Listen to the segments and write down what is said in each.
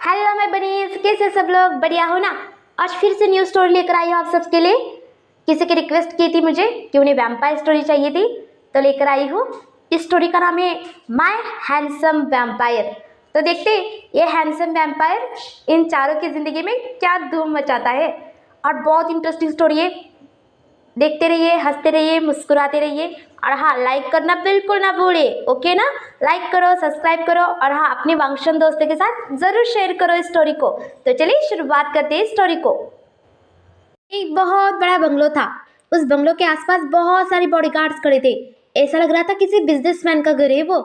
Hello मैं bunnies, कैसे सब लोग? बढ़िया हो ना? आज फिर से न्यू स्टोरी लेकर आई हूँ आप सबके लिए। किसी की रिक्वेस्ट की थी मुझे कि उन्हें वैम्पायर स्टोरी चाहिए थी, तो लेकर आई हूँ। इस स्टोरी का नाम है माय हैंडसम वैम्पायर। तो देखते हैं ये हैंडसम वैम्पायर इन चारों की जिंदगी में क्या धूम मचाता है। और बहुत इंटरेस्टिंग स्टोरी है, देखते रहिए, हंसते रहिए, मुस्कुराते रहिए। और हाँ, लाइक करना बिल्कुल ना भूले, ओके ना? लाइक करो, सब्सक्राइब करो, और हाँ, अपने वांगशन दोस्तों के साथ जरूर शेयर करो इस स्टोरी को। तो चलिए शुरुआत करते हैं स्टोरी को। एक बहुत बड़ा बंगलो था। उस बंगलो के आसपास बहुत सारे बॉडीगार्ड्स खड़े थे। ऐसा लग रहा था किसी बिजनेसमैन का घर है वो।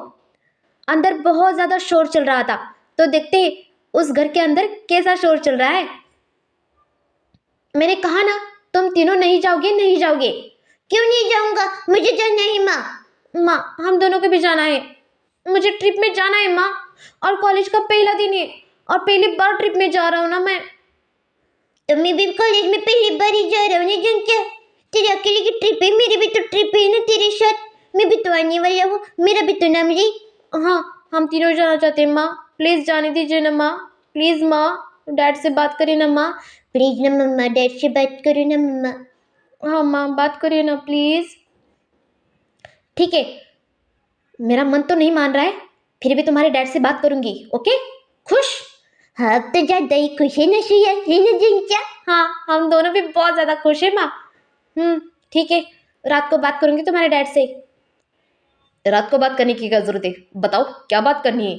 अंदर बहुत ज्यादा शोर चल रहा था। तो देखते हैं उस घर के अंदर कैसा शोर चल रहा है। मैंने कहा ना, तुम तीनों नहीं जाओगे, नहीं जाओगे। क्यों नहीं जाऊंगा? मुझे जाना है माँ। माँ, हम दोनों को भी जाना है। मुझे ट्रिप में जाना है माँ। और कॉलेज का पहला दिन है और पहली बार ट्रिप में जा रहा हूँ ना मैं। तो मैं भी कॉलेज में पहली बार ही जा रहा हूँ ना जिनका। तेरे अकेले की ट्रिप है, मेरी भी तो ट्रिप है ना तेरे साथ। मैं भी तो आने वाला हूँ, मेरा भी तो नाम रे। हाँ, हम तीनों जाना चाहते हैं माँ। प्लीज जाने दीजिए ना माँ। प्लीज माँ, डैड से बात करिए ना माँ। प्लीज ना मम्मा, डैड से बात करो ना मम्मा। हाँ माँ, बात करिए ना प्लीज। ठीक है, मेरा मन तो नहीं मान रहा है, फिर भी तुम्हारे डैड से बात करूंगी, ओके? खुश? हाँ, अब तो ज्यादा ही खुश है ना सुयन, है ना जिंचा? हाँ, हम दोनों भी बहुत ज्यादा खुश है माँ। ठीक है, रात को बात करूंगी तुम्हारे डैड से। रात को बात करने की क्या जरूरत है? बताओ क्या बात करनी है,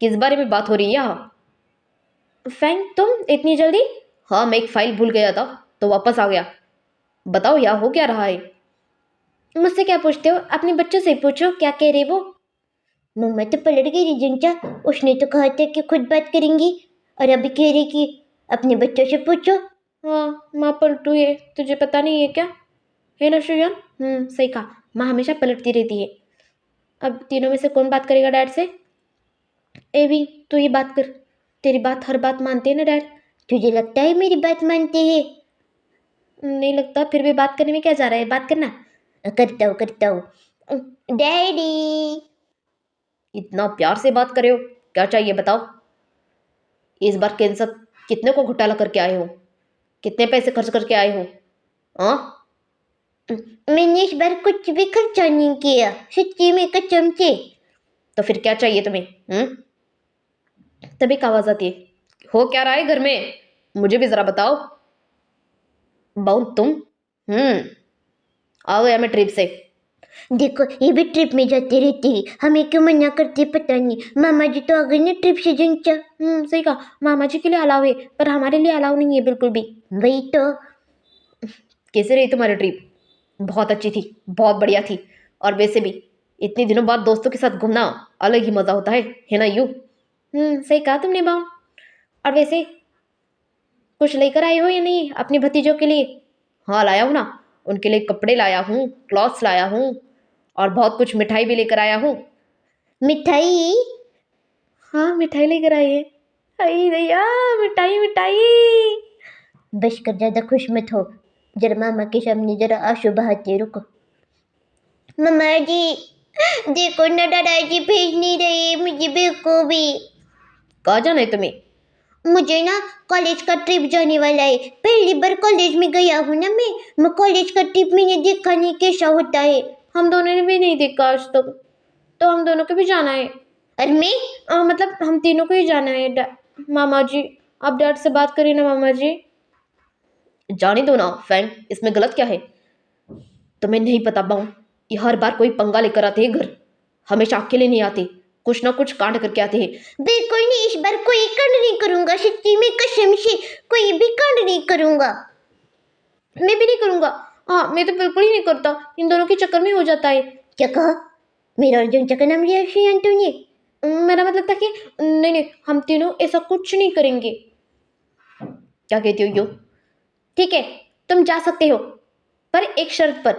किस बारे में बात हो रही है यहाँ? फैंग, तुम इतनी जल्दी? हाँ, मैं एक फाइल भूल गया था तो वापस आ गया। बताओ यहाँ हो क्या रहा है? मुझसे क्या पूछते हो? अपने बच्चों से पूछो क्या कह रहे वो। मम्मा तो पलट गई जिंचा। उसने तो कहा था कि खुद बात करेंगी, और अभी कह रही कि अपने बच्चों से पूछो। हाँ, माँ पलटू है, तुझे पता नहीं है क्या? है ना श्रेयन? सही कहा, माँ हमेशा पलटती रहती है। अब तीनों में से कौन बात करेगा डैड से? ए भी, तू ही बात कर। तेरी बात हर बात मानते हैं ना डैड? तुझे लगता है मेरी बात मानते हैं? नहीं लगता, फिर भी बात करने में क्या जा रहा है, बात करना। करता हूँ डैडी। इतना प्यार से बात करे हो, क्या चाहिए बताओ? इस बार कैंसर कितने को घोटाला करके आए हो? कितने पैसे खर्च करके आए हो? हाँ, मैंने इस बार कुछ भी खर्चा नहीं किया, सच्ची में कसम से। तो फिर क्या चाहिए तुम्हें? तभी का आवाज आती है, हो क्या रहा है घर में? मुझे भी जरा बताओ। बाउन तुम? आ गया मैं ट्रिप से। देखो, ये भी ट्रिप में जाते रहते हैं, हमें क्यों मना करते पता नहीं। मामा जी तो आ गए ना ट्रिप से जिंचा। सही कहा, मामा जी के लिए अलाउ है पर हमारे लिए अलाउ नहीं है बिल्कुल भी। वही तो। कैसे रही तुम्हारी ट्रिप? बहुत अच्छी थी, बहुत बढ़िया थी। और वैसे भी इतने दिनों बाद दोस्तों के साथ घूमना अलग ही मजा होता है ना यू? सही कहा तुमने बाउन। और वैसे कुछ लेकर आए हो या नहीं अपने भतीजों के लिए? हाँ, लाया हूँ ना। उनके लिए कपड़े लाया हूँ, क्लॉथ्स लाया हूँ, और बहुत कुछ मिठाई भी लेकर आया हूँ। मिठाई? हाँ, मिठाई लेकर आई है। अरे भैया, मिठाई मिठाई। बस कर, ज्यादा खुश मत हो। जरा मामा के सामने जरा आंसू बहाते रुको। मम्मा जी, देखो ना दादाजी भेज नहीं रहे मुझे बिल्कुल भी। कहाँ जाना है तुम्हें? मुझे ना कॉलेज का ट्रिप जाने वाला है। पहली बार कॉलेज में गया हूँ ना मैं कॉलेज का ट्रिप मैंने देखा नहीं कैसा होता है। हम दोनों ने भी नहीं देखा आज तक, तो हम दोनों को भी जाना है। और मैं मतलब हम तीनों को ही जाना है। मामा जी, आप डैड से बात करिए ना मामा जी। जाने दो ना फैंग, इसमें गलत क्या है? तुम्हें नहीं पता बाऊ, ये हर बार कोई पंगा लेकर आते हैं घर, हमेशा अकेले नहीं आते, कुछ ना कुछ कांड करके आते हैं। बिल्कुल नहीं, इस बार कोई कांड नहीं करूंगा, सच्ची में कसम से कोई भी कांड नहीं करूंगा। मैं भी नहीं करूंगा। हाँ, मैं तो बिल्कुल ही नहीं करता, इन दोनों के चक्कर में हो जाता है। क्या कहा? मेरा अर्जुन चक्कर नाम लिया श्रेयन तूने? मेरा मतलब था कि नहीं नहीं, हम तीनों ऐसा कुछ नहीं करेंगे। क्या कहती हो यो? ठीक है, तुम जा सकते हो, पर एक शर्त पर।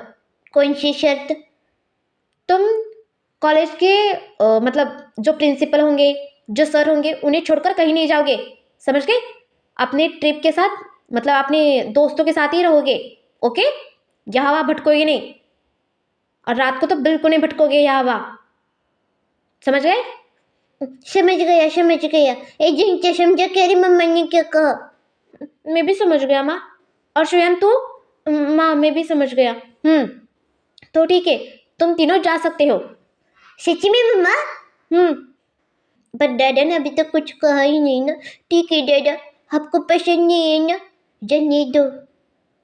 कौन सी शर्त? तुम कॉलेज के मतलब जो प्रिंसिपल होंगे, जो सर होंगे, उन्हें छोड़कर कहीं नहीं जाओगे, समझ गए? अपने ट्रिप के साथ, मतलब अपने दोस्तों के साथ ही रहोगे, ओके? यहाँ वहाँ भटकोगे नहीं, और रात को तो बिल्कुल नहीं भटकोगे यहाँ वहाँ, समझ गए? समझ गया। ए जिंचा समझा कह रही मम्मा ने क्या कहा। मैं भी समझ गया माँ। और श्रेयन तू? माँ मैं भी समझ गया। तो ठीक है, तुम तीनों जा सकते हो। सच्ची में मम्मा? पर दादा ने अभी तक कुछ कहा ही नहीं ना। ठीक है दादा, आपको पसंद नहीं है ना, जाने दो।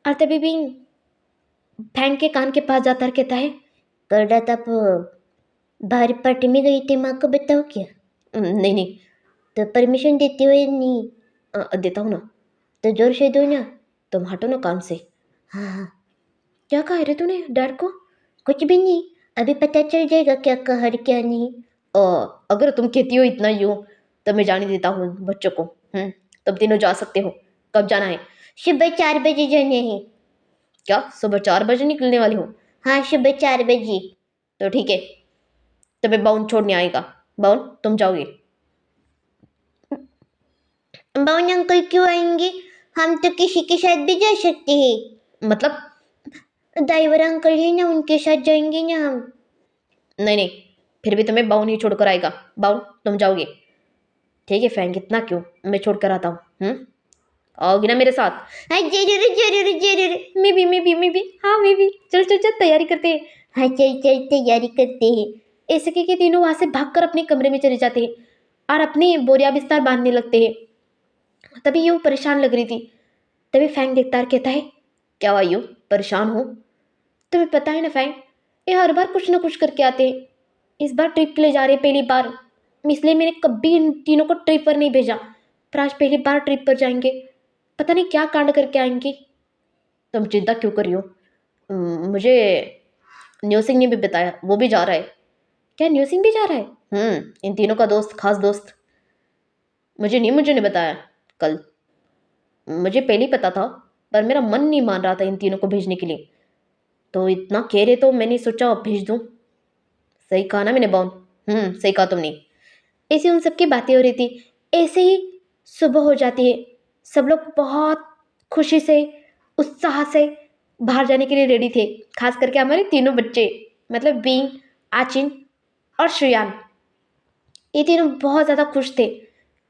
और तभी भी फैंग के कान के पास जाता और कहता है, कर रहा था बाहर पार्टी में गई थी, माँ को बताओ क्या? नहीं नहीं। तो परमिशन देते हो या नहीं? देता हूँ ना। तो जोर से दो ना। तुम हटो ना कान से। हाँ। क्या कहा रे तूने डैड को? कुछ भी नहीं, अभी पता चल जाएगा क्या कहा और क्या नहीं। अगर तुम कहती हो इतना यूँ तो मैं जाने देता हूँ बच्चों को। तुम तीनों जा सकते हो। कब जाना है? सुबह 4 बजे जाने हैं। क्या सुबह 4 बजे निकलने वाली हो? हाँ, सुबह 4 बजे। तो ठीक है, तुम्हें बाउन छोड़ने आएगा। बाउन तुम जाओगे। बाउन अंकल क्यों आएंगे? हम तो किसी के साथ भी जा सकते हैं। मतलब? ड्राइवर अंकल है ना, उनके साथ जाएंगे ना हम। नहीं नहीं, फिर भी तुम्हें बाउन ही छोड़कर आएगा। बाउन तुम जाओगे। ठीक है फैंग, इतना क्यों, मैं छोड़कर आता हूँ। आओगी ना मेरे साथ? हाँ जरूर जरूर जरूर। मैं भी हाँ मैं भी। चल चल चल तैयारी करते हैं। हाँ चल चल तैयारी करते हैं। ऐसे के तीनों वहां से भागकर अपने कमरे में चले जाते हैं और अपनी बोरिया बिस्तर बांधने लगते हैं। तभी यूं परेशान लग रही थी। तभी फैंग देखता और कहता है, क्या हुआ यूं परेशान हो? तुम्हें पता है ना फैंग, ये हर बार कुछ ना कुछ करके आते हैं। इस बार ट्रिप के लिए जा रहे पहली बार, इसलिए मैंने कभी इन तीनों को ट्रिप पर नहीं भेजा। पर आज पहली बार ट्रिप पर जाएंगे, पता नहीं क्या कांड करके आएंगे। तुम चिंता क्यों कर रही हो? मुझे न्यू सिंह ने भी बताया, वो भी जा रहा है। क्या न्यू सिंह भी जा रहा है? इन तीनों का दोस्त, खास दोस्त। मुझे नहीं बताया कल। मुझे पहले ही पता था, पर मेरा मन नहीं मान रहा था इन तीनों को भेजने के लिए। तो इतना कह रहे तो मैंने सोचा अब भेज दूँ। सही कहा ना मैंने बाउन? सही कहा तुमने। ऐसी उन सबकी बातें हो रही थी। ऐसे ही सुबह हो जाती है। सब लोग बहुत खुशी से, उत्साह से बाहर जाने के लिए रेडी थे। खास करके हमारे तीनों बच्चे, मतलब बीन, आचिन और श्रेयान। ये तीनों बहुत ज़्यादा खुश थे।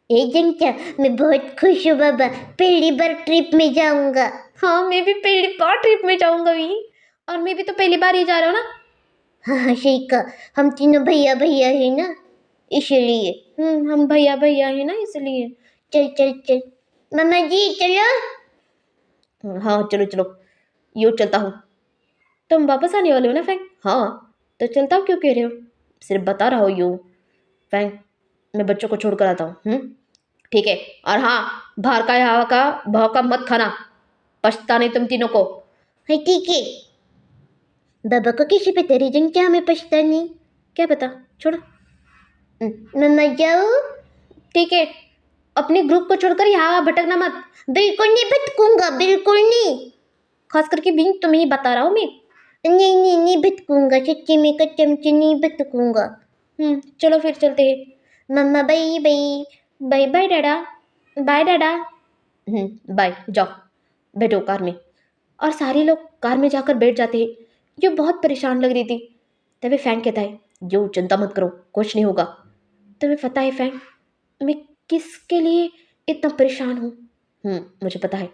एक दिन क्या, मैं बहुत खुश हूँ बाबा, पहली बार ट्रिप में जाऊंगा। हाँ मैं भी पहली बार ट्रिप में जाऊंगा भी। और मैं भी तो पहली बार ही जा रहा हूँ ना। हाँ सही कहा, हम तीनों भैया भैया है ना, इसलिए। हम भैया भैया है ना इसलिए। चल चल चल मामा जी चलो। हाँ चलो चलो, यूँ चलता हूँ। तुम वापस आने वाले हो ना फैंग? हाँ। तो चलता हूँ क्यों कह रहे हो? सिर्फ बता रहा हो यूँ। फैंग मैं बच्चों को छोड़कर आता हूँ। ठीक है। और हाँ, बाहर का हवा का भाव का मत खाना, पछता नहीं तुम तीनों को। हाँ ठीक है। बाबा को किसी पे तेरी जंग क्या, हमें पछता नहीं। क्या पता, छोड़ो। मामा जाओ। ठीक है, अपने ग्रुप को छोड़कर यहाँ भटकना मत। बिल्कुल नहीं भटकूंगा, बिल्कुल नहीं। खास करके बिन तुम्हें ही बता रहा हूँ मैं। नहीं नहीं नहीं भटकूंगा, सच्ची में कसम से नहीं भटकूंगा। चलो फिर चलते हैं। मम्मा बाय बाय। बाय बाय डाडा। बाय डाडा। बाय, जाओ बैठो कार में। और सारे लोग कार में जाकर बैठ जाते हैं। जो बहुत परेशान लग रही थी। तभी फैंग कहता है, जो चिंता मत करो, कुछ नहीं होगा। तुम्हें पता है फैंग, मैं किसके लिए इतना परेशान हूँ? मुझे पता है,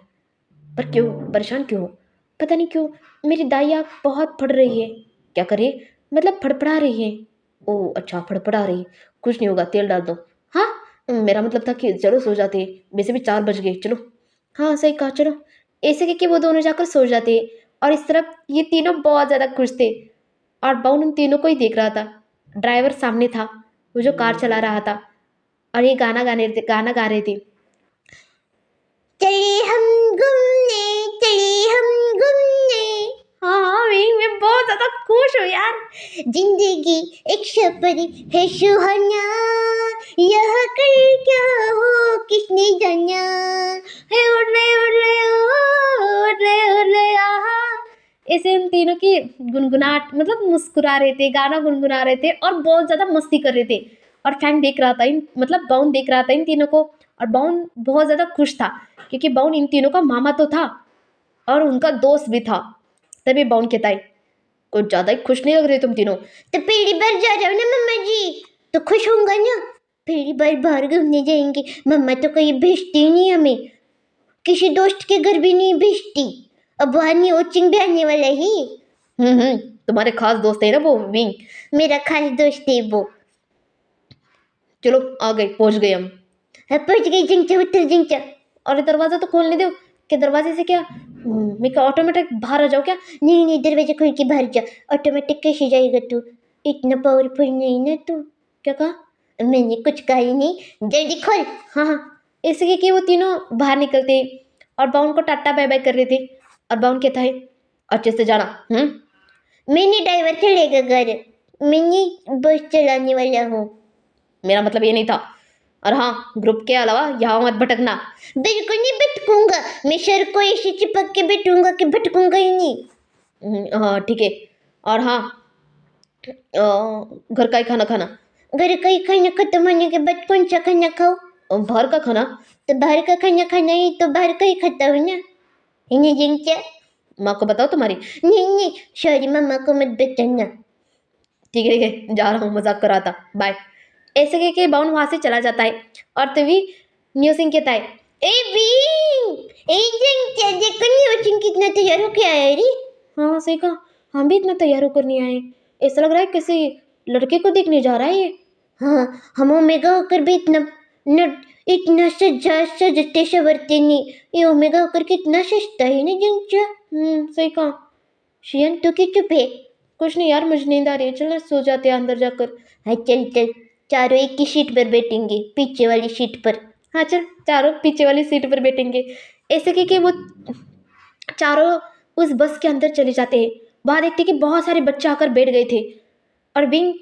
पर क्यों परेशान क्यों हूँ? पता नहीं क्यों मेरी दाई आँख बहुत फड़ रही है। क्या करे, मतलब फड़फड़ा रही है। ओह अच्छा, फड़फड़ा रही। कुछ नहीं होगा, तेल डाल दो। हाँ, मेरा मतलब था कि चलो सो जाते। वैसे भी 4 बज गए, चलो। हाँ सही कहा, चलो। ऐसे कि वो दोनों जाकर सो जाते। और इस तरफ ये तीनों बहुत ज़्यादा खुश थे। और बाउन उन तीनों को ही देख रहा था। ड्राइवर सामने था, वो जो कार चला रहा था। और ये गाना गा रहे थे। चले हम घूमने, चले हम घूमने। हाँ मैं बहुत ज़्यादा खुश हूँ यार। जिंदगी एक सफर है सुहाना, यह कल क्या हो किसने जाना। हे उड़ ले आहा। ऐसे उन तीनों की गुनगुनाहट, मतलब मुस्कुरा रहे थे, गाना गुनगुना रहे थे और बहुत ज़्यादा मस्ती कर रहे थे। और फैंग देख रहा था मतलब बाउन देख रहा था इन तीनों को। और बाउन बहुत ज़्यादा खुश था, क्योंकि बाउन इन तीनों का मामा तो था और उनका दोस्त भी था। तभी बाउन कहता है, कुछ ज़्यादा ही खुश नहीं लग रहे तुम तीनों। तो पहली बार जा रहा हूँ ना मम्मा जी, तो खुश होऊंगा ना। पहली बार बाहर घूमने जाएंगे। मम्मा तो कहीं भेजती ही नहीं हमें, किसी दोस्त के घर भी नहीं भेजती। अब वहाँ नहीं कोचिंग भी आने वाला ही। तुम्हारे खास दोस्त है ना वो विंग। मेरा खास दोस्त है वो। चलो आ गए, पहुंच गए हम। अब पहुंच गई जिंचा, उतर जिंचा। और दरवाजा तो खोलने दो। कि दरवाजे से क्या मैं क्या ऑटोमेटिक बाहर आ जाओ क्या? नहीं नहीं, दरवाजा खोल के बाहर जा। ऑटोमेटिक कैसे जाएगा तू, इतना पावरफुल नहीं ना तू। क्या कहा? मैंने कुछ कहा ही नहीं, जल्दी खोल। हाँ हाँ। इसलिए कि वो तीनों बाहर निकलते और बाउन को टाटा बाय बाय कर रहे थे। और बाउन कहता है अच्छे से जाना। मैंने ड्राइवर चलेगा घर, मैंने बस चलाने वाला हूँ। मेरा मतलब ये नहीं था। और हाँ, ग्रुप के अलावा यहाँ मत भटकना। बिल्कुल नहीं भटकूंगा, मैं सर को ऐसे चिपक के बैठूंगा कि भटकूंगा ही नहीं। हाँ ठीक है। और हाँ, घर का ही खाना खाना। घर का ही खाना खत्म होने के बाद कौन सा खाना खाओ? बाहर का खाना। तो बाहर का खाना खाना ही तो बाहर का ही खाता हूँ ना। इन्हें जिंचा। माँ को बताओ तुम्हारी। नहीं नहीं, सॉरी, मम्मा को मत बताना। ठीक है, जा रहा हूँ, मजाक कर रहा था, बाय। ऐसे कह के बाउन वहां से चला जाता है। और तभी न्यू सिंह कहता है ए बीन, ए जिंचा, देखो न्यू सिंह कितना तैयार होके आया है रे। हाँ सही कहा, हम भी इतना तैयार होकर नहीं आए। ऐसा लग रहा है किसी लड़के को देखने जा रहा है ये। हाँ, हम ओमेगा होकर भी इतना सजते सवरते नहीं। ये ओमेगा होकर कितना सस्ता है ना जिंचा। सही कहा। शियन तू की चुप है? कुछ नहीं यार, मुझे नींद आ रही है, चल सो जाते हैं अंदर जाकर। हाँ चल चल, चारों एक ही सीट पर बैठेंगे, पीछे वाली सीट पर। हाँ चल, चारों पीछे वाली सीट पर बैठेंगे। ऐसे कह के वो चारों उस बस के अंदर चले जाते हैं। वहां देखते कि बहुत सारे बच्चे आकर बैठ गए थे। और विंग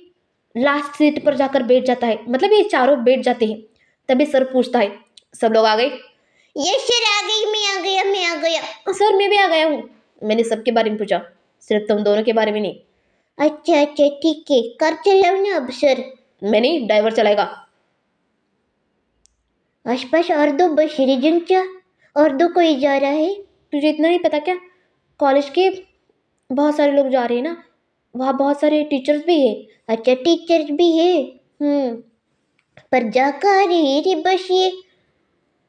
लास्ट सीट पर जाकर बैठ जाता है, मतलब ये चारों बैठ जाते हैं। तभी सर पूछता है सब लोग आ गए? यस सर, आ गई, मैं आ गया, मैं आ गया। सर मैं भी आ गया हूँ। मैंने सबके बारे में पूछा, सिर्फ तुम दोनों के बारे में नहीं। अच्छा अच्छा ठीक है, कार चलाओ ना अब सर। मैं नहीं, ड्राइवर चलाएगा। आसपास और दो बस रे जिंचा, और दो कोई जा रहा है। तुझे इतना नहीं पता क्या? कॉलेज के बहुत सारे लोग जा रहे हैं ना, वहाँ बहुत सारे टीचर्स भी है। अच्छा टीचर्स भी है। पर जा कहाँ रही है रे बस ये?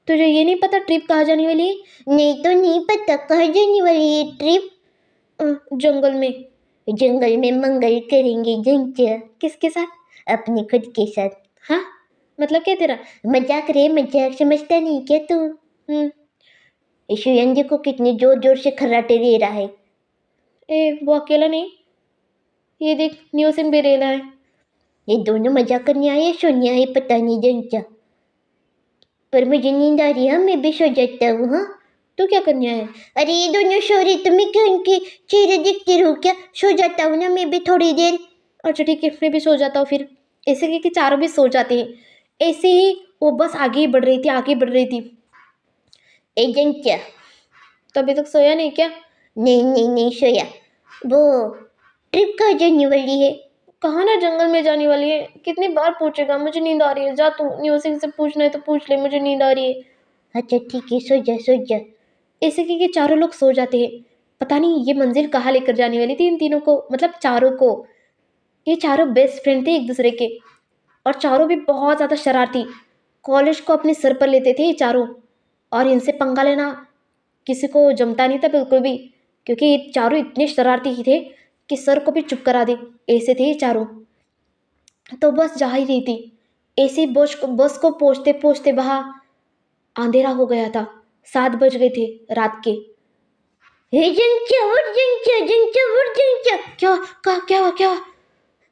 तुझे ये नहीं पता ट्रिप कहाँ जाने वाली है? नहीं तो नहीं पता, कहाँ जाने वाली है ट्रिप? जंगल में। जंगल में मंगल करेंगे जिंचा। किसके साथ? अपने खुद के साथ। हाँ, मतलब क्या तेरा? मजाक रे मजाक, समझता नहीं क्या तू? हम्म ईशु को कितने जोर जोर से खर्राटे दे रहा है। वो अकेला नहीं, ये देख न्यू सिंह भी रेला है। ये दोनों मजाक करने आए या सोने आए पता नहीं जिंचा। पर मुझे नींद आ रही है, मैं भी सो जाता हूँ। हाँ, तू क्या करने आया है? अरे ये दोनों सो रहे, तुम्हें क्यों उनके चेहरे दिखते रहो क्या? सो जाता हूँ ना मैं भी थोड़ी देर। अच्छा ठीक है, मैं भी सो जाता हूँ फिर। ऐसे कि चारों भी सो जाते हैं। ऐसे ही वो बस आगे ही बढ़ रही थी, आगे बढ़ रही थी। ए जिंचा। तो अभी तक सोया नहीं क्या? नहीं नहीं नहीं सोया। वो ट्रिप कहाँ जाने वाली है? कहाँ ना जंगल में जाने वाली है। कितनी बार पूछेगा, मुझे नींद आ रही है। जा तू न्यू सिंह से पूछना है तो पूछ ले, मुझे नींद आ रही है। अच्छा ठीक है, सो जा सो जा। ऐसे कि चारों लोग सो जाते हैं। पता नहीं ये मंजिल कहाँ लेकर जाने वाली थी इन तीनों को, मतलब चारों को। ये चारों बेस्ट फ्रेंड थे एक दूसरे के। और चारों भी बहुत ज़्यादा शरारती। कॉलेज को अपने सर पर लेते थे ये चारों। और इनसे पंगा लेना किसी को जमता नहीं था बिल्कुल भी। क्योंकि ये चारों इतने शरारती ही थे कि सर को भी चुप करा दे, ऐसे थे ये चारों। तो बस जा ही रही थी। ऐसे ही बस को पहुँचते पहुँचते वहाँ अंधेरा हो गया था। 7 बज गए थे रात के। हे जिंचा उठ, जिंचा जिंचा उठ जिंचा। क्या हुआ क्या हुआ?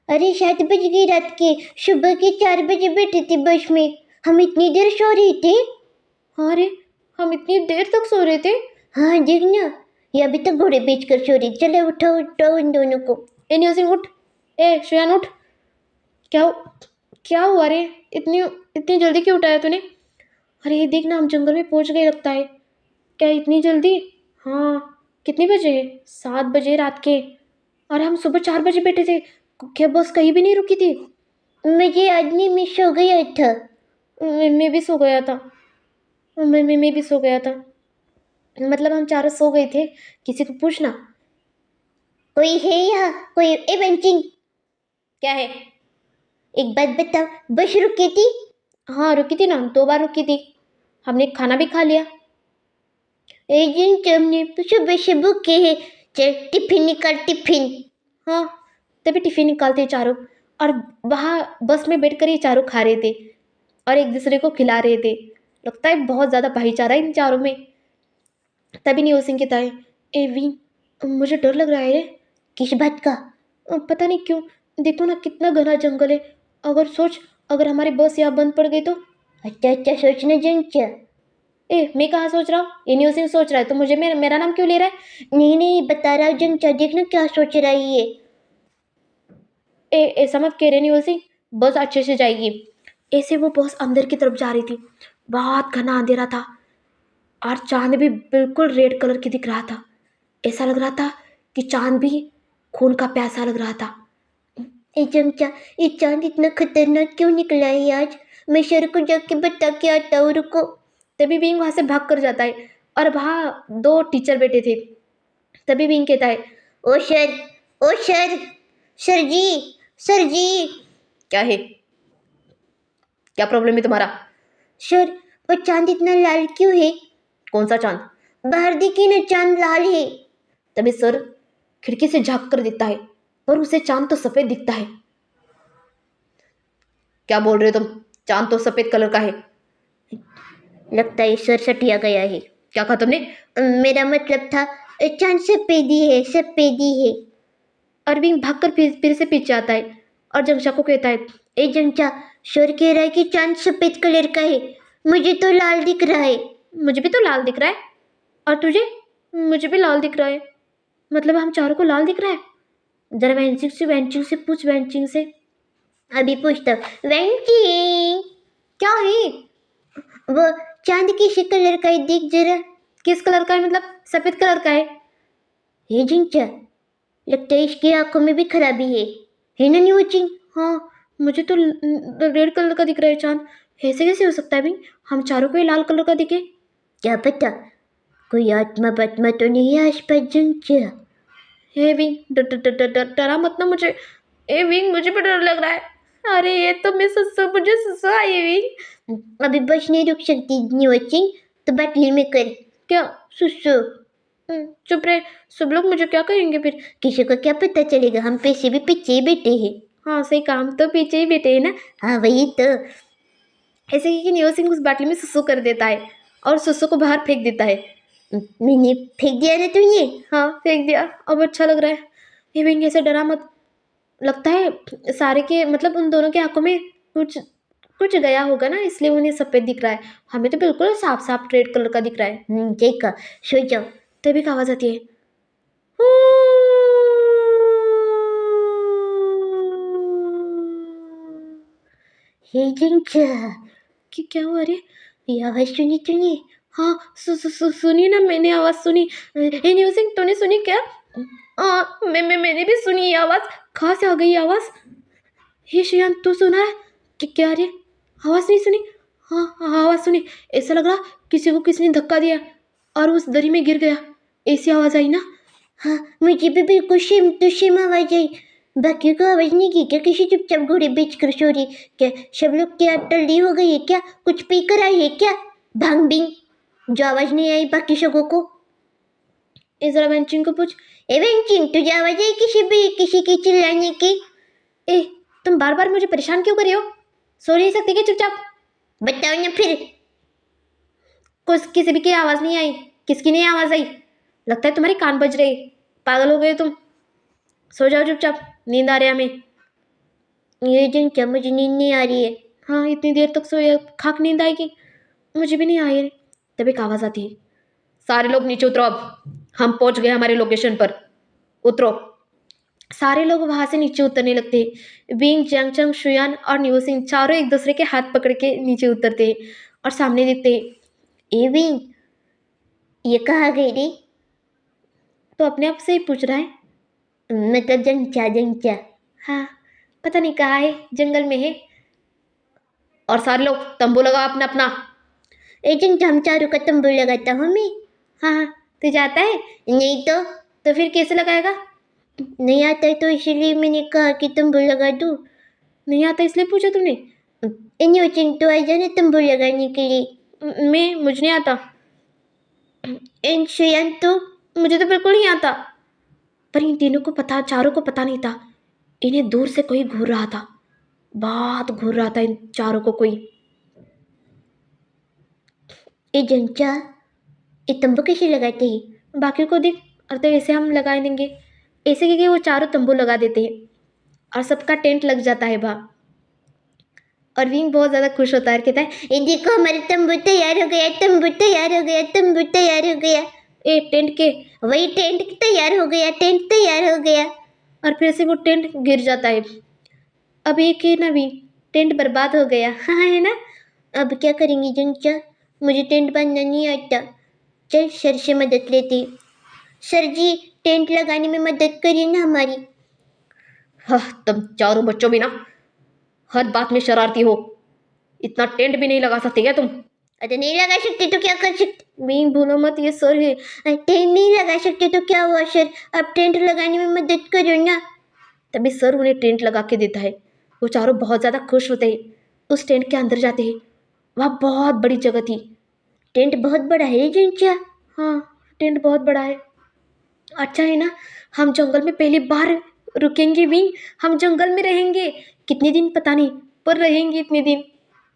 अरे 7 बज गई रात के, सुबह के 4 बजे बैठे थे बस में। हम इतनी देर सो रहे थे। अरे हम इतनी देर तक सो रहे थे? हाँ देखना, ये अभी तक घोड़े बेचकर सो रही। चलो उठो उठो इन दोनों को। ए न्यू सिंह उठ। ए श्रेयान उठ। क्या क्या हुआ रे? इतनी इतनी जल्दी क्यों उठाया तूने? अरे ये देखना, हम जंगल में पहुंच गए लगता है। क्या इतनी जल्दी? हाँ, कितने बजे? 7 बजे रात के। और हम सुबह 4 बजे बैठे थे। क्या बस कहीं भी नहीं रुकी थी? मुझे याद नहीं, मैं सो गया था। मैं भी सो गया था। मैं भी सो गया था। मतलब हम चारों सो गए थे। किसी को पूछना। कोई है यहाँ? कोई? ए बंचिंग, क्या है? एक बात बताओ, बस रुकी थी? हाँ रुकी थी ना, 2 बार रुकी थी, हमने खाना भी खा लिया। एजेंट हमने सुबह से भूखे हैं, चल टिफिन निकाल टिफिन। हाँ तभी टिफिन निकालते चारों, और वहाँ बस में बैठकर ये चारों खा रहे थे और एक दूसरे को खिला रहे थे। लगता है बहुत ज़्यादा भाईचारा है इन चारों में। तभी न्यू सिंह कहता है, ए वी मुझे डर लग रहा है रे। किस बात का? पता नहीं क्यों, देखो ना कितना घना जंगल है। अगर सोच, अगर हमारी बस यहाँ बंद पड़ गई तो। अच्छा अच्छा सोचना जंचा। मैं कहाँ सोच रहा हूँ, ये न्यू सिंह सोच रहा है, तो मुझे मेरा नाम क्यों ले रहा है। नहीं नहीं बता रहा हूँ जंचा, देखना क्या सोच रहा है ये। ऐसा मत कह रहे न्यू सिंह, बस अच्छे से जाएगी। ऐसे वो बस अंदर की तरफ जा रही थी, बहुत घना अंधेरा था और चांद भी बिल्कुल रेड कलर की दिख रहा था। ऐसा लग रहा था कि चांद भी खून का प्यासा लग रहा था। ए जंचा, ये चांद इतना खतरनाक क्यों निकला है आज? मैं सर को जाके बता के आता हूँ, रुको। तभी बिंग वहाँ से भाग कर जाता है और वहाँ 2 टीचर बैठे थे। तभी बिंग कहता है, ओ सर, ओ सर, सर जी, सर जी। क्या है, क्या प्रॉब्लम है तुम्हारा। सर वो चांद इतना लाल क्यों है? कौन सा चांद। बाहर देखिए ना, चांद लाल है। तभी सर खिड़की से झांक कर देखता है, पर उसे चांद तो सफेद दिखता है। क्या बोल रहे हो तुम, चांद तो सफेद कलर का है। लगता है सर सटिया गया है। क्या कहा तुमने। मेरा मतलब था चांद सफेदी है, सफेदी है। अरविंद भागकर फिर से पीछे आता है और जंक्षा को कहता है, ए जंचा, सर कह रहा है कि चांद सफेद कलर का है, मुझे तो लाल दिख रहा है। मुझे भी तो लाल दिख रहा है, और तुझे। मुझे भी लाल दिख रहा है, मतलब हम चारों को लाल दिख रहा है। जरा वेंचिंग से पूछ, वेंचिंग से। अभी पूछता हूँ। वेंचिंग, क्या है। वो चांद किस कलर का है, देख जरा। किस कलर का है, मतलब सफेद कलर का है। हे जिंचा, लगता है इसकी आंखों में भी खराबी है ना न्यूचिंग? हाँ मुझे तो रेड कलर का दिख रहा है चांद। ऐसे कैसे हो सकता है भाई, हम चारों को ही लाल कलर का दिखे। क्या पता, कोई आत्मा बत्मा तो नहीं है आसपास जिंचा। हे विंग, डरा मत ना मुझे। ए विंग, मुझे भी डर लग रहा है। अरे ये तो मैं सुसु, मुझे सुसु आई विंग। अभी बस नहीं रुक सकती न्यूचिंग, तो बाटली में कर। क्या। सुसु। चुप रहे, सब लोग मुझे क्या कहेंगे फिर। किसी को क्या पता चलेगा, हम पैसे भी पीछे ही बैठे हैं। हाँ सही, काम तो पीछे ही बैठे हैं ना। हाँ वही तो। ऐसे कि न्यू सिंह उस बाटली में सुसु कर देता है और सुसु को बाहर फेंक देता है। मैंने फेंक दिया ना तुझे। हाँ फेंक दिया, अब अच्छा लग रहा है। ये विंग ऐसे डरा मत, लगता है सारे के, मतलब उन दोनों की आंखों में कुछ कुछ गया होगा ना, इसलिए उन्हें सफेद दिख रहा है। हमें तो बिल्कुल साफ साफ रेड कलर का दिख रहा है। ठीक है, सो जाओ। तभी एक आवाज आती है, हे जिंचा, कि क्या हुआ रे। ये आवाज सुनी तूने? हाँ सुनी ना, मैंने आवाज सुनी। हे न्यू सिंह, तूने सुनी क्या। हाँ मैंने भी सुनी ये आवाज। कहाँ से आ गई ये आवाज। हे श्रेयान, तू सुना है कि क्या रे। आवाज नहीं सुनी। हाँ हाँ आवाज सुनी, ऐसा लग रहा किसी को किसी ने धक्का दिया और उस दरी में गिर गया, ऐसी आवाज आई ना। हाँ मुझे भी बिल्कुल सेम टू सेम आवाज आई। बाकी को आवाज नहीं की क्या? किसी चुपचाप घोड़े बेच कर सो रही क्या? सब लोग क्या टल्ली हो गई है क्या? कुछ पी कर आई है क्या? भांग बिंग जो आवाज नहीं आई बाकी सबों को। ए जरा वेंचिंग को पूछ। ए वेंचिंग, तुझे आवाज आई किसी की चिल्लाने की? ए तुम बार बार मुझे परेशान क्यों कर रही हो, सो नहीं सकती क्या चुपचाप। बताओ ना फिर। कुछ किसी भी की आवाज नहीं आई, किसकी नहीं आवाज आई। लगता है तुम्हारे कान बज रहे, पागल हो गए तुम। सो जाओ चुपचाप, नींद आ रही है हमें। ये जिन क्या, मुझे नींद नहीं आ रही है। हाँ इतनी देर तक सोया, खाक नींद आएगी। मुझे भी नहीं आई। तभी एक आवाज आती है, सारे लोग नीचे उतरो, अब हम पहुंच गए हमारे लोकेशन पर, उतरो। सारे लोग वहां से नीचे उतरने लगते हैं। विंग, जंगचंग, शुयान और न्यू सिंह चारों एक दूसरे के हाथ पकड़ के नीचे उतरते हैं और सामने देखते हैं। ए विंग, ये कहाँ गई रे? तो अपने आप से ही पूछ रहा है। मतलब जंचा। हाँ पता नहीं कहाँ है, जंगल में है। और सारे लोग तंबू लगाओ अपना अपना। ए जंचा, हम चारों का तंबू लगाता हूँ मैं। हाँ हाँ, तो जाता है। नहीं तो फिर कैसे लगाएगा। नहीं आता है, तो इसलिए मैंने कहा कि तंबू लगा दूँ। नहीं आता इसलिए पूछा तुमने। न्यू चिंटू आ जाना तंबू लगाने के लिए। मुझे नहीं आता। एंड शुयान तो मुझे तो बिल्कुल नहीं आता। पर इन तीनों को पता, चारों को पता नहीं था, इन्हें दूर से कोई घूर रहा था, बहुत घूर रहा था इन चारों को कोई। ए जंचा, ये तंबू कैसे लगाते हैं? बाकी को देख, और तो ऐसे हम लगा देंगे, ऐसे करके वो चारों तंबू लगा देते हैं और सबका टेंट लग जाता है वहाँ। और विंग बहुत ज़्यादा खुश होता है, कहता है ये देखो हमारा तंबू तैयार हो गया, तंबू तैयार हो गया, तंबू तैयार हो गया। ए टेंट के, वही टेंट तैयार हो गया, टेंट तैयार हो गया। और फिर से वो टेंट गिर जाता है। अब एक है ना भी, टेंट बर्बाद हो गया। हाँ है ना। अब क्या करेंगे जंचा? मुझे टेंट बांधना नहीं आता। चल सर से मदद लेते। सर जी, टेंट लगाने में मदद करिए ना हमारी। हाँ, तुम चारों बच्चों भी ना हर बात में शरारती हो। इतना टेंट भी नहीं लगा सकते क्या तुम? अरे नहीं लगा सकते तो क्या कर सकते? विंग भूलो मत, ये सर है। टेंट नहीं लगा सकते तो क्या हुआ सर? अब टेंट लगाने में मदद करो ना। तभी सर उन्हें टेंट लगा के देता है। वो चारों बहुत ज़्यादा खुश होते हैं, उस टेंट के अंदर जाते हैं। वहाँ बहुत बड़ी जगह थी। टेंट बहुत बड़ा है जंचा। हाँ, टेंट बहुत बड़ा है। अच्छा है ना, हम जंगल में पहली बार रुकेंगे विंग। हम जंगल में रहेंगे, कितने दिन पता नहीं, पर रहेंगे इतने दिन।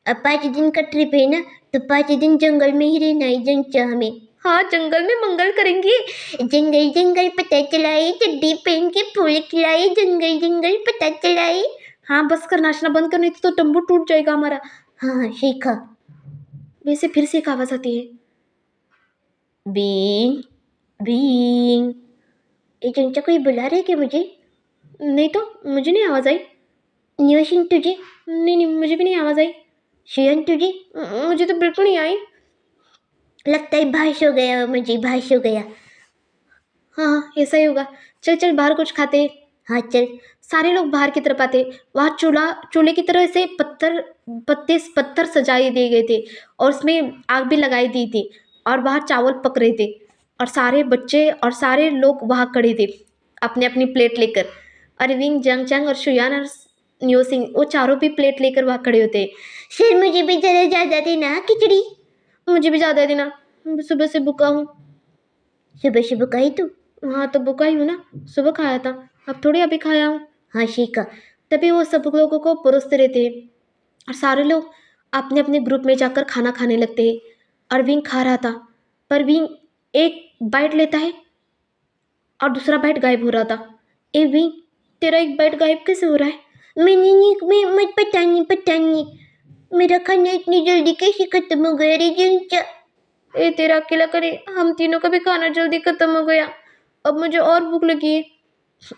अब 5 दिन का ट्रिप है ना, तो 5 दिन जंगल में ही रहना है जंचा हमें। हाँ, जंगल में मंगल करेंगे। जंगल जंगल पता चलाए, चड्डी पहन के फूल खिलाए, जंगल जंगल पता चलाए। हाँ, बस कर, नाचना बंद कर, नहीं तो तंबू टूट जाएगा हमारा। हाँ सीखा। वैसे फिर से एक आवाज़ आती है, बींग बींग। ये चंचा कोई बुला रहा है क्या मुझे? नहीं तो मुझे नहीं आवाज़ आई। न्यूसिंग तुझे? नहीं नहीं, मुझे भी नहीं आवाज़ आई। शियन तुझे? मुझे तो बिल्कुल नहीं आई। लगता है भास हो गया, मुझे भास हो गया। हाँ, ऐसा ही होगा। चल चल, बाहर कुछ खाते हैं। हाँ चल। सारे लोग बाहर की तरफ आते। वहाँ चूल्हे की तरह से पत्थर सजाए दिए गए थे और उसमें आग भी लगाई दी थी और बाहर चावल पक रहे थे और सारे बच्चे और सारे लोग वहाँ खड़े थे अपने अपनी प्लेट लेकर। अरविंद, जंग चंग और शुयान और न्यू सिंह, वो चारों भी प्लेट लेकर वहाँ खड़े होते। सर मुझे भी जरा ज़्यादा देना खिचड़ी। मुझे भी ज़्यादा देना, सुबह से भूखा हूँ। सुबह सुबह खाई तू? हाँ, तो भूखा ही हूँ ना, सुबह खाया था, अब थोड़ी अभी खाया हूँ। हाँ सीखा। तभी वो सब लोगों को परोसते रहते हैं और सारे लोग अपने अपने ग्रुप में जाकर खाना खाने लगते हैं। और विंग खा रहा था, पर विंग एक बाइट लेता है और दूसरा बाइट गायब हो रहा था। ए विंग, तेरा एक बाइट गायब कैसे हो रहा है? मैंने नहीं, मैं पता नहीं मेरा खाना इतनी जल्दी कैसे खत्म हो गया रे जंचा? ए, तेरा अकेला करे, हम तीनों का भी खाना जल्दी खत्म हो गया। अब मुझे और भूख लगी है।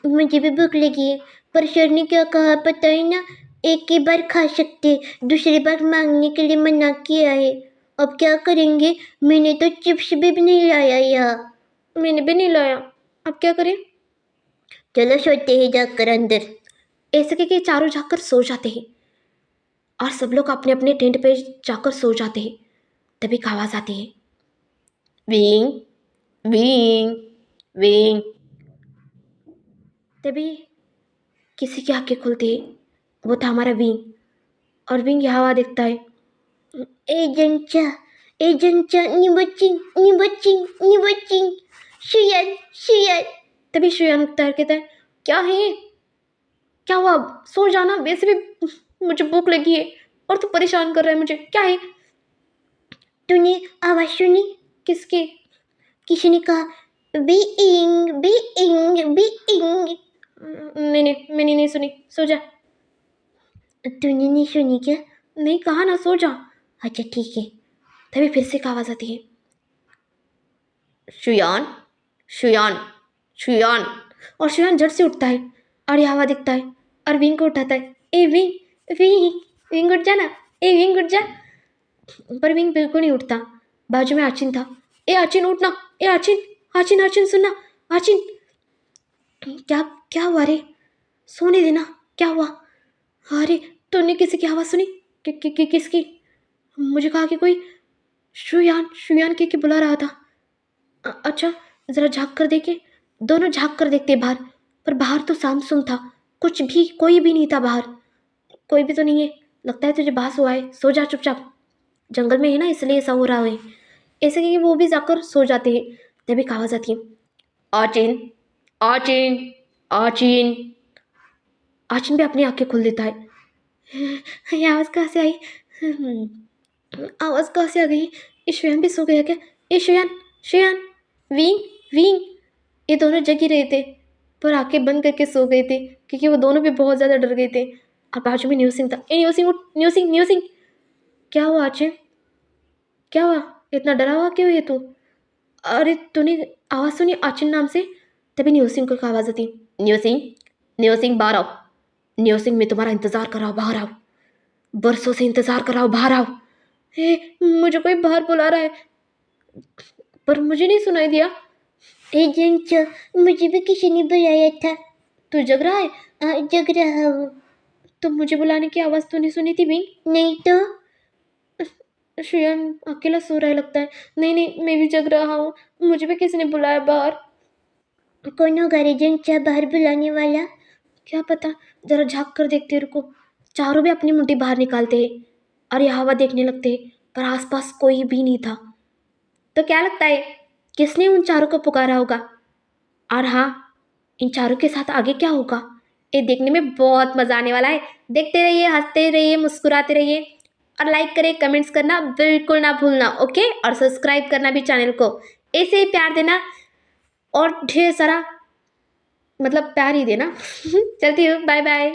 मुझे भी भूख लगी है, पर सर ने क्या कहा पता है ना? एक ही बार खा सकते, दूसरी बार मांगने के लिए मना किया है। अब क्या करेंगे? मैंने तो चिप्स भी नहीं लाया यहाँ। मैंने भी नहीं लाया, अब क्या करें? चलो सोते हैं जाकर अंदर। ऐसे करके चारों जाकर सो जाते हैं और सब लोग अपने अपने टेंट पे जाकर सो जाते हैं। तभी एक आवाज़ आती है, विंग विंग विंग। तभी किसी की आंखें खुलती है। वो था हमारा विंग। और विंग यहाँ हुआ दिखता है। ए जंचा, निबचिंग, शुयन शुयन। तभी श्रेया उठता है, कहता है, क्या है ये? क्या हुआ? सो जाना, वैसे भी मुझे भूख लगी है और तू परेशान कर रहा है मुझे, क्या है? तूने आवाज सुनी? किसकी? किसी ने कहा बीइंग बीइंग बीइंग। नहीं नहीं, मैंने नहीं सुनी, सो जा। तूने नहीं सुनी क्या? नहीं, कहा ना, सो जा। अच्छा ठीक है। तभी फिर से एक आवाज़ आती है, शुयान शुयान शुयान। और शुयान झट से उठता है और यहाँ हुआ दिखता है और विंग को उठाता है। ए विंग विंग विंग, उठ जा ना, ए विंग उठ जा। पर विंग बिल्कुल नहीं उठता। बाजू में आचिन था। ए आचिन, उठना, ए आचिन, आचिन आचिन सुनना, आचिन। क्या क्या हुआ रे? सोने देना, क्या हुआ? अरे, तूने किसी की आवाज़ सुनी? किसकी? मुझे कहा कि कोई शुयान शुयान के बुला रहा था। अच्छा, ज़रा झाँक कर देखे। दोनों झाँक कर देखते बाहर, पर बाहर तो सामसूम था, कुछ भी, कोई भी नहीं था बाहर, कोई भी तो नहीं है। लगता है तुझे बास हुआ है, सो जा चुपचाप। जंगल में है ना, इसलिए ऐसा हो रहा है। ऐसे कि वो भी जाकर सो जाते हैं। तभी एक आवाज़ आती है, आचिन, आचिन, आचिन। आचिन भी अपनी आंखें खोल देता है। ये आवाज़ कहाँ से आई? आवाज़ कहाँ से आ गई? ये श्रेयान भी सो गया क्या? ये श्रेयान, श्रेयान, विंग, विंग, ये दोनों जग ही रहे थे, पर आंखें बंद करके सो गए थे, क्योंकि वो दोनों भी बहुत ज़्यादा डर गए थे। और बाजू में न्यू सिंह था। ए न्यू सिंह उठ, न्यू सिंह, न्यू सिंह। क्या हुआ आचिन? क्या हुआ? इतना डरा हुआ क्यों है तू? अरे तूने आवाज़ सुनी आचिन नाम से? तभी न्यू सिंह को आवाज़ आती, न्यू सिंह, न्यू सिंह बाहर आओ। न्यू सिंह, मैं तुम्हारा इंतज़ार कर रहा हूँ, बाहर आओ। बरसों से इंतज़ार कर रहा हूँ, बाहर आओ। हे, मुझे कोई बाहर बुला रहा है, पर मुझे नहीं सुनाई दिया। एजेंट, मुझे भी किसी ने बुलाया था। तू जग रहा है? जग रहा हूँ। तो मुझे बुलाने की आवाज़ तूने सुनी थी बिंग? नहीं तो श्रेयन अकेला सो रहा है लगता है। नहीं नहीं, मैं भी जग रहा हूँ, मुझे भी किसी ने बुलाया बाहर। कौन होगा एजेंट बाहर बुलाने वाला? क्या पता, जरा झाँक कर देखते हैं, रुको। चारों भी अपनी मुट्ठी बाहर निकालते हैं और ये हवा देखने लगते हैं, पर आसपास कोई भी नहीं था। तो क्या लगता है, किसने उन चारों को पुकारा होगा? और हाँ, इन चारों के साथ आगे क्या होगा, ये देखने में बहुत मज़ा आने वाला है। देखते रहिए, हंसते रहिए, मुस्कुराते रहिए, और लाइक करें, कमेंट्स करना बिल्कुल ना भूलना, ओके। और सब्सक्राइब करना भी चैनल को, ऐसे ही प्यार देना और ढेर सारा, मतलब प्यार ही देना। चलती हूँ, बाय बाय।